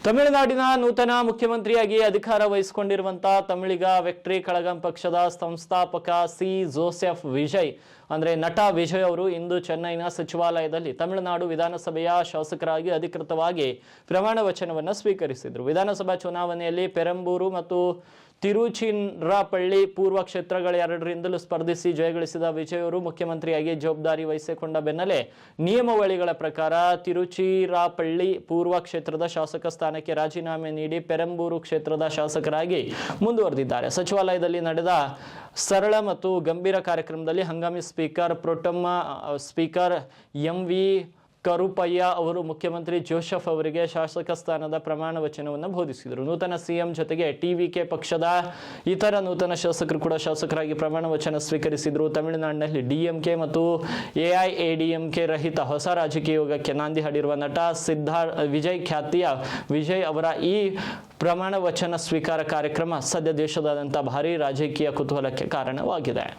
ತಮಿಳುನಾಡಿನ ನೂತನ ಮುಖ್ಯಮಂತ್ರಿಯಾಗಿ ಅಧಿಕಾರ ವಹಿಸಿಕೊಂಡಿರುವಂತಹ ತಮಿಳಿಗ ವಿಕ್ಟರಿ ಕಳಗಂ ಪಕ್ಷದ ಸಂಸ್ಥಾಪಕ ಸಿ ಜೋಸೆಫ್ ವಿಜಯ್ ಅಂದ್ರೆ ನಟ ವಿಜಯ್ ಅವರು ಇಂದು ಚೆನ್ನೈನ ಸಚಿವಾಲಯದಲ್ಲಿ ತಮಿಳುನಾಡು ವಿಧಾನಸಭೆಯ ಶಾಸಕರಾಗಿ ಅಧಿಕೃತವಾಗಿ ಪ್ರಮಾಣ ವಚನವನ್ನು ಸ್ವೀಕರಿಸಿದರು. ವಿಧಾನಸಭಾ ಚುನಾವಣೆಯಲ್ಲಿ ಪೆರಂಬೂರು ಮತ್ತು ತಿರುಚಿರಾಪಳ್ಳಿ ಪೂರ್ವ ಕ್ಷೇತ್ರಗಳೆರಡರಿಂದಲೂ ಸ್ಪರ್ಧಿಸಿ ಜಯಗಳಿಸಿದ ವಿಜಯ್ ಅವರು ಮುಖ್ಯಮಂತ್ರಿಯಾಗಿ ಜವಾಬ್ದಾರಿ ವಹಿಸಿಕೊಂಡ ಬೆನ್ನಲ್ಲೇ ನಿಯಮಾವಳಿಗಳ ಪ್ರಕಾರ ತಿರುಚಿರಾಪಳ್ಳಿ ಪೂರ್ವ ಕ್ಷೇತ್ರದ ಶಾಸಕ ಸ್ಥಾನಕ್ಕೆ ರಾಜೀನಾಮೆ ನೀಡಿ ಪೆರಂಬೂರು ಕ್ಷೇತ್ರದ ಶಾಸಕರಾಗಿ ಮುಂದುವರೆದಿದ್ದಾರೆ. ಸಚಿವಾಲಯದಲ್ಲಿ ನಡೆದ ಸರಳ ಮತ್ತು ಗಂಭೀರ ಕಾರ್ಯಕ್ರಮದಲ್ಲಿ ಹಂಗಾಮಿ ಸ್ಪೀಕರ್ ಪ್ರೊಟೆಂ ಸ್ಪೀಕರ್ ಎಂ.ವಿ. ಕರುಪಯ್ಯ ಅವರು ಮುಖ್ಯಮಂತ್ರಿ ಜೋಸೆಫ್ ಅವರಿಗೆ ಶಾಸಕ ಸ್ಥಾನದ ಪ್ರಮಾಣ ವಚನವನ್ನು ಬೋಧಿಸಿದರು. ನೂತನ ಸಿಎಂ ಜೊತೆಗೆ ಟಿವಿಕೆ ಪಕ್ಷದ ಇತರ ನೂತನ ಶಾಸಕರು ಕೂಡ ಶಾಸಕರಾಗಿ ಪ್ರಮಾಣ ವಚನ ಸ್ವೀಕರಿಸಿದರು. ತಮಿಳುನಾಡಿನಲ್ಲಿ ಡಿಎಂಕೆ ಮತ್ತು ಎಐಎಡಿಎಂಕೆ ರಹಿತ ಹೊಸ ರಾಜಕೀಯ ಯುಗಕ್ಕೆ ನಾಂದಿ ಹಾಡಿರುವ ನಟ ವಿಜಯ್ ಖ್ಯಾತಿಯ ವಿಜಯ್ ಅವರ ಈ ಪ್ರಮಾಣ ವಚನ ಸ್ವೀಕಾರ ಕಾರ್ಯಕ್ರಮ ಸದ್ಯ ದೇಶದಾದ್ಯಂತ ಭಾರೀ ರಾಜಕೀಯ ಕುತೂಹಲಕ್ಕೆ ಕಾರಣವಾಗಿದೆ.